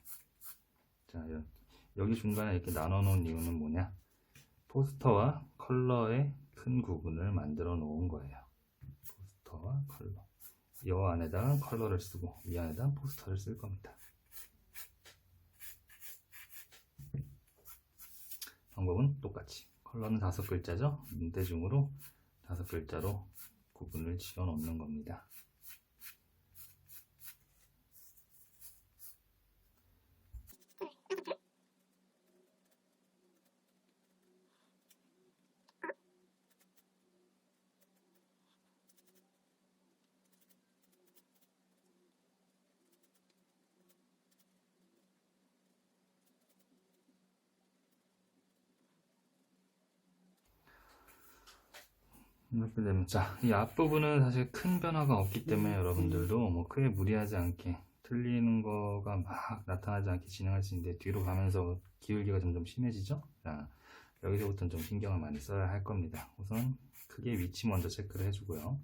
자, 여기 중간에 이렇게 나눠 놓은 이유는 뭐냐? 포스터와 컬러의 큰 구분을 만들어 놓은 거예요. 포스터와 컬러. 이 안에다가 컬러를 쓰고 이 안에다 포스터를 쓸 겁니다. 방법은 똑같이 컬러는 5글자죠. 문대중으로 5글자로 구분을 지어 놓는 겁니다. 이렇게 되면, 자, 이 앞부분은 사실 큰 변화가 없기 때문에 여러분들도 뭐 크게 무리하지 않게 틀리는 거가 막 나타나지 않게 진행할 수 있는데, 뒤로 가면서 기울기가 점점 심해지죠? 자, 여기서부터는 좀 신경을 많이 써야 할 겁니다. 우선 크기의 위치 먼저 체크를 해주고요.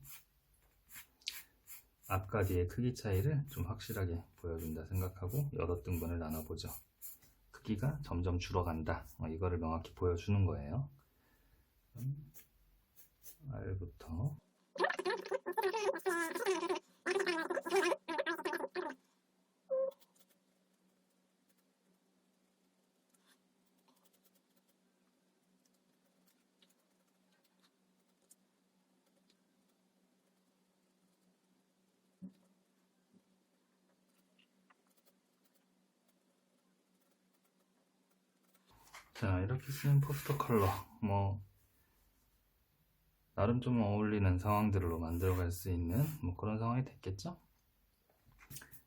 앞과 뒤의 크기 차이를 좀 확실하게 보여준다 생각하고 여러 등분을 나눠보죠. 크기가 점점 줄어간다. 이거를 명확히 보여주는 거예요. R부터 자, 이렇게 쓰는 포스터 컬러 뭐 나름 좀 어울리는 상황들로 만들어갈 수 있는 뭐 그런 상황이 됐겠죠?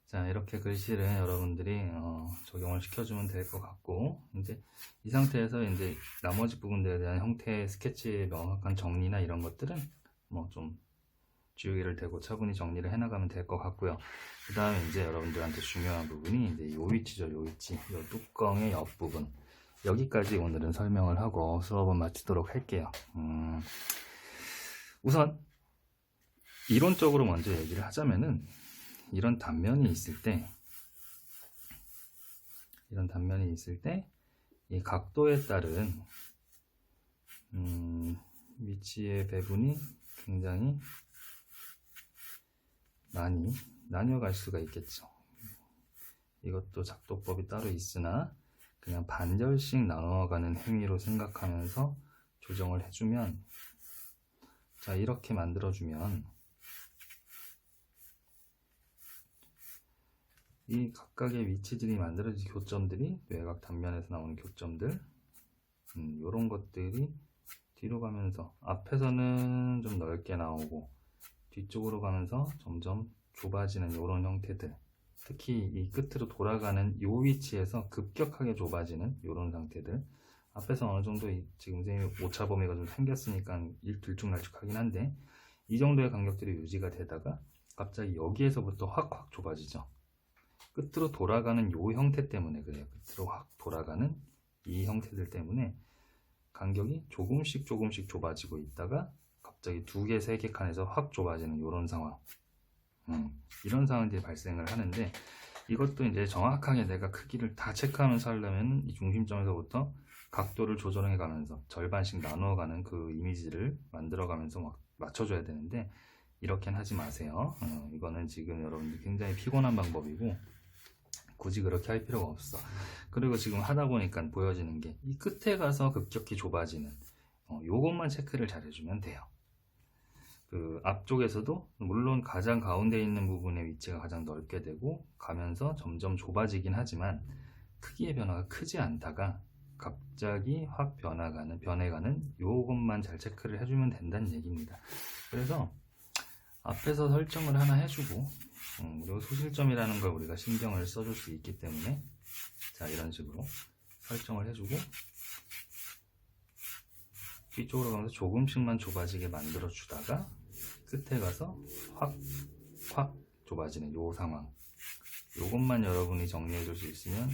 자, 이렇게 글씨를 여러분들이 적용을 시켜주면 될 것 같고, 이제 이 상태에서 이제 나머지 부분들에 대한 형태의 스케치의 명확한 정리나 이런 것들은 뭐 좀 주의를 대고 차분히 정리를 해나가면 될 것 같고요. 그 다음에 이제 여러분들한테 중요한 부분이 이제 요 위치죠. 요 위치, 요 뚜껑의 옆부분. 여기까지 오늘은 설명을 하고 수업은 마치도록 할게요. 우선 이론적으로 먼저 얘기를 하자면은 이런 단면이 있을 때 이 각도에 따른 위치의 배분이 굉장히 많이 나뉘어갈 수가 있겠죠. 이것도 작도법이 따로 있으나 그냥 반절씩 나눠가는 행위로 생각하면서 조정을 해주면, 자, 이렇게 만들어주면 이 각각의 위치들이 만들어진 교점들이, 외곽 단면에서 나오는 교점들, 이런 것들이 뒤로 가면서 앞에서는 좀 넓게 나오고 뒤쪽으로 가면서 점점 좁아지는 이런 형태들, 특히 이 끝으로 돌아가는 이 위치에서 급격하게 좁아지는 이런 상태들, 앞에서 어느 정도 지금 오차 범위가 좀 생겼으니까 들쭉날쭉하긴 한데 이 정도의 간격들이 유지가 되다가 갑자기 여기에서부터 확 좁아지죠. 끝으로 돌아가는 이 형태 때문에 그래요. 끝으로 확 돌아가는 이 형태들 때문에 간격이 조금씩 좁아지고 있다가 갑자기 2개, 3개 칸에서 확 좁아지는 이런 상황, 이런 상황들이 발생을 하는데, 이것도 이제 정확하게 내가 크기를 다 체크하면서 하려면 이 중심점에서부터 각도를 조절해 가면서 절반씩 나누어가는 그 이미지를 만들어가면서 막 맞춰줘야 되는데, 이렇게는 하지 마세요. 이거는 지금 여러분들 굉장히 피곤한 방법이고 굳이 그렇게 할 필요가 없어. 그리고 지금 하다 보니까 보여지는 게 이 끝에 가서 급격히 좁아지는 요것만 체크를 잘 해주면 돼요. 그 앞쪽에서도 물론 가장 가운데 있는 부분의 위치가 가장 넓게 되고 가면서 점점 좁아지긴 하지만 크기의 변화가 크지 않다가 갑자기 확 변해가는 요것만 잘 체크를 해주면 된다는 얘기입니다. 그래서 앞에서 설정을 하나 해주고, 그리고 소실점이라는 걸 우리가 신경을 써줄 수 있기 때문에, 자, 이런 식으로 설정을 해주고 뒤쪽으로 가면서 조금씩만 좁아지게 만들어 주다가 끝에 가서 확 좁아지는 요 상황, 요것만 여러분이 정리해 줄 수 있으면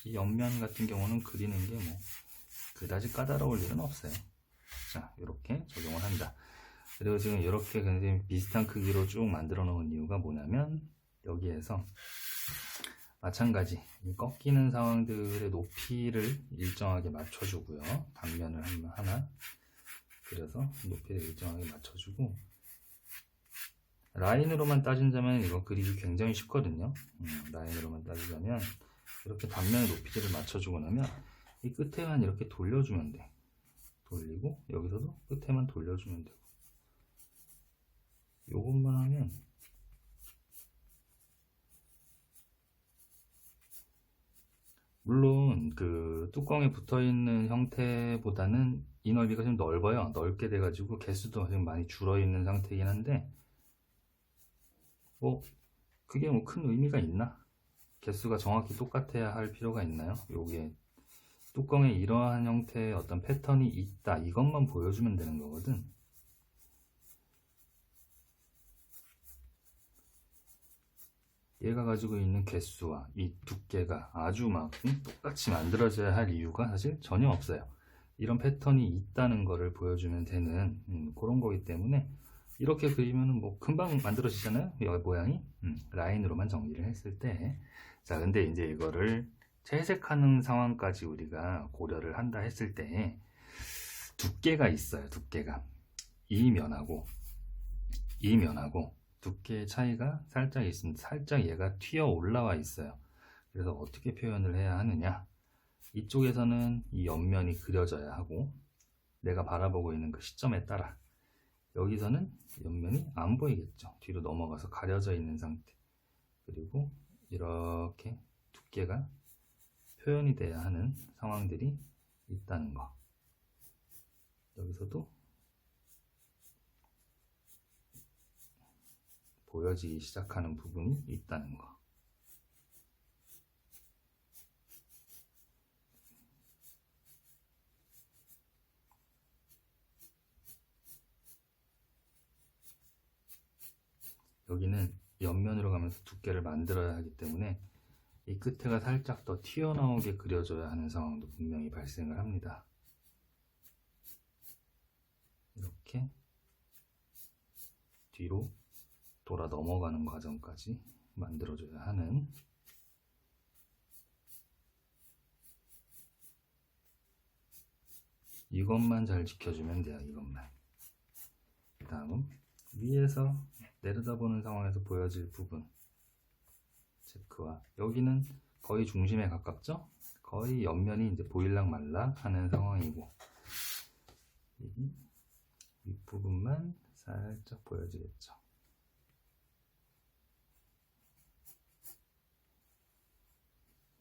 이 옆면 같은 경우는 그리는 게 뭐 그다지 까다로울 일은 없어요. 자, 이렇게 적용을 한다. 그리고 지금 이렇게 굉장히 비슷한 크기로 쭉 만들어 놓은 이유가 뭐냐면, 여기에서 마찬가지 꺾이는 상황들의 높이를 일정하게 맞춰주고요. 단면을 하나 그려서 높이를 일정하게 맞춰주고, 라인으로만 따진다면 이거 그리기 굉장히 쉽거든요. 라인으로만 따지자면 이렇게 단면의 높이들을 맞춰주고 나면 이 끝에만 이렇게 돌려주면 돼. 돌리고 여기서도 끝에만 돌려주면 되고, 요것만 하면 물론 그 뚜껑에 붙어있는 형태보다는 이 넓이가 좀 넓어요. 넓게 돼가지고 개수도 좀 많이 줄어있는 상태이긴 한데, 뭐 그게 뭐 큰 의미가 있나? 개수가 정확히 똑같아야 할 필요가 있나요? 요게 뚜껑에 이러한 형태의 어떤 패턴이 있다, 이것만 보여주면 되는 거거든. 얘가 가지고 있는 개수와 이 두께가 아주 막 똑같이 만들어져야 할 이유가 사실 전혀 없어요. 이런 패턴이 있다는 거를 보여주면 되는 그런 거기 때문에 이렇게 그리면은 뭐 금방 만들어지잖아요. 여기 모양이 라인으로만 정리를 했을 때. 자, 근데 이제 이거를 채색하는 상황까지 우리가 고려를 한다 했을 때 두께가 있어요. 두께가 이 면하고 두께의 차이가 살짝 있습니다. 살짝 얘가 튀어 올라와 있어요. 그래서 어떻게 표현을 해야 하느냐, 이쪽에서는 이 옆면이 그려져야 하고 내가 바라보고 있는 그 시점에 따라 여기서는 옆면이 안 보이겠죠. 뒤로 넘어가서 가려져 있는 상태. 그리고 이렇게 두께가 표현이 돼야 하는 상황들이 있다는 거. 여기서도 보여지기 시작하는 부분이 있다는 거. 여기는 옆면으로 가면서 두께를 만들어야 하기 때문에 이 끝에가 살짝 더 튀어나오게 그려줘야 하는 상황도 분명히 발생을 합니다. 이렇게 뒤로 돌아 넘어가는 과정까지 만들어줘야 하는, 이것만 잘 지켜주면 돼요. 이것만. 다음 위에서 내려다보는 상황에서 보여질 부분 체크와, 여기는 거의 중심에 가깝죠? 거의 옆면이 이제 보일락 말락 하는 상황이고, 이 윗부분만 살짝 보여지겠죠.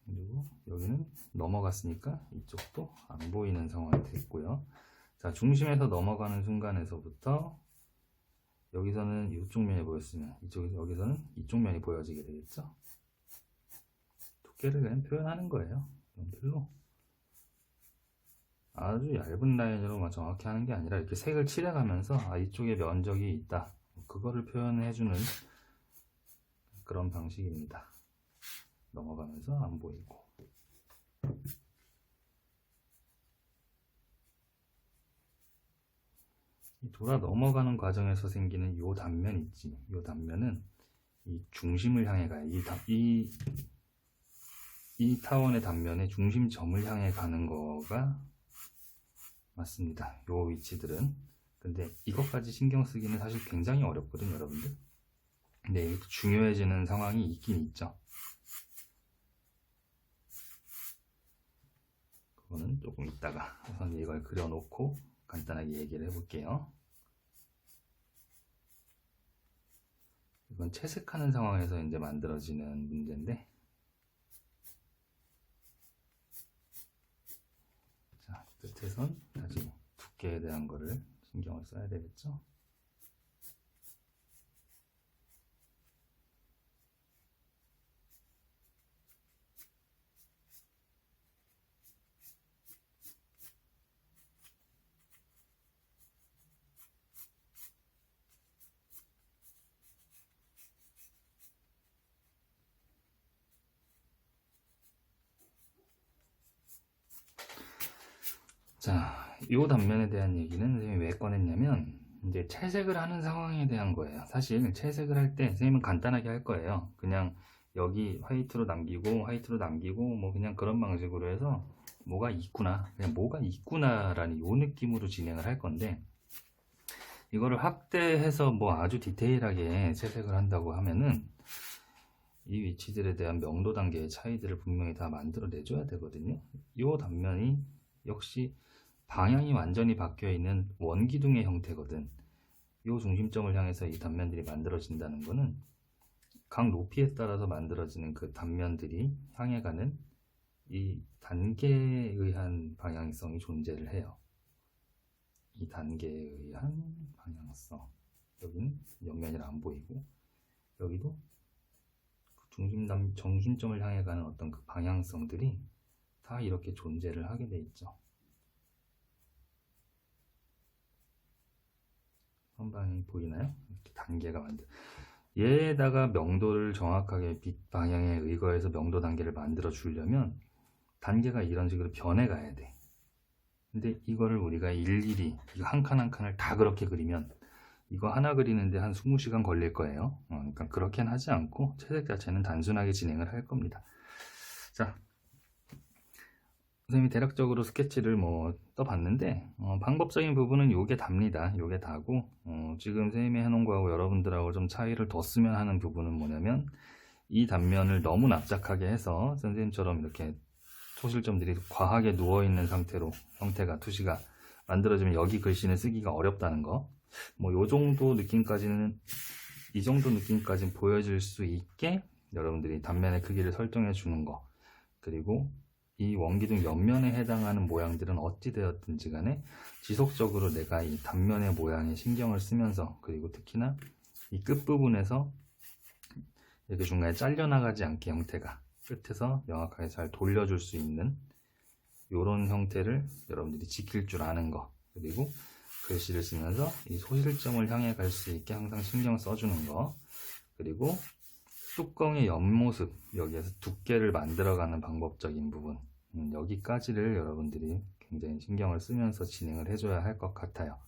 그리고 여기는 넘어갔으니까 이쪽도 안 보이는 상황이 됐고요. 자, 중심에서 넘어가는 순간에서부터 여기서는 이쪽 면이 보였으면 여기서는 이쪽 면이 보여지게 되겠죠. 두께를 그냥 표현하는 거예요. 연필로 아주 얇은 라인으로 정확히 하는 게 아니라 이렇게 색을 칠해가면서 이쪽에 면적이 있다, 그거를 표현해주는 그런 방식입니다. 넘어가면서 안 보이고. 이 돌아 넘어가는 과정에서 생기는 이 단면 있지, 이 단면은 이 중심을 향해 가요. 이 타원의 단면의 중심점을 향해 가는 거가 맞습니다. 요 위치들은. 근데 이것까지 신경 쓰기는 사실 굉장히 어렵거든요, 여러분들. 근데 중요해지는 상황이 있긴 있죠. 그거는 조금 이따가 우선 이걸 그려놓고 간단하게 얘기를 해볼게요. 이건 채색하는 상황에서 이제 만들어지는 문제인데, 자, 끝에선 아직 두께에 대한 거를 신경을 써야 되겠죠. 자, 이 단면에 대한 얘기는 선생님이 왜 꺼냈냐면 이제 채색을 하는 상황에 대한 거예요. 사실 채색을 할 때 선생님은 간단하게 할 거예요. 그냥 여기 화이트로 남기고 뭐 그냥 그런 방식으로 해서 뭐가 있구나, 그냥 뭐가 있구나 라는 요 느낌으로 진행을 할 건데, 이거를 확대해서 뭐 아주 디테일하게 채색을 한다고 하면은 이 위치들에 대한 명도 단계의 차이들을 분명히 다 만들어 내줘야 되거든요. 이 단면이 역시 방향이 완전히 바뀌어 있는 원기둥의 형태거든. 이 중심점을 향해서 이 단면들이 만들어진다는 거는 각 높이에 따라서 만들어지는 그 단면들이 향해 가는 이 단계에 의한 방향성이 존재를 해요. 이 단계에 의한 방향성. 여기는 옆면이 안 보이고, 여기도 정심점을 향해 가는 어떤 그 방향성들이 다 이렇게 존재를 하게 돼 있죠. 선방이 보이나요? 이렇게 단계가 얘에다가 명도를 정확하게 빛 방향에 의거해서 명도 단계를 만들어 주려면 단계가 이런 식으로 변해가야 돼. 근데 이거를 우리가 일일이 이거 한 칸 한 칸을 다 그렇게 그리면 이거 하나 그리는데 한 20시간 걸릴 거예요. 그러니까 그렇게는 하지 않고 채색 자체는 단순하게 진행을 할 겁니다. 자, 선생님이 대략적으로 스케치를 뭐 떠봤는데 방법적인 부분은 요게 답니다. 요게 다고 지금 선생님이 해놓은 거하고 여러분들하고 좀 차이를 뒀으면 하는 부분은 뭐냐면 이 단면을 너무 납작하게 해서 선생님처럼 이렇게 소실점들이 과하게 누워있는 상태로 형태가 투시가 만들어지면 여기 글씨는 쓰기가 어렵다는 거. 뭐 요 정도 느낌까지는 이 정도 느낌까지는 보여질 수 있게 여러분들이 단면의 크기를 설정해 주는 거, 그리고 이 원기둥 옆면에 해당하는 모양들은 어찌 되었든지 간에 지속적으로 내가 이 단면의 모양에 신경을 쓰면서, 그리고 특히나 이 끝부분에서 이렇게 중간에 잘려나가지 않게 형태가 끝에서 명확하게 잘 돌려줄 수 있는 이런 형태를 여러분들이 지킬 줄 아는 거, 그리고 글씨를 쓰면서 이 소실점을 향해 갈 수 있게 항상 신경 써주는 거, 그리고 뚜껑의 옆모습, 여기에서 두께를 만들어가는 방법적인 부분, 여기까지를 여러분들이 굉장히 신경을 쓰면서 진행을 해줘야 할 것 같아요.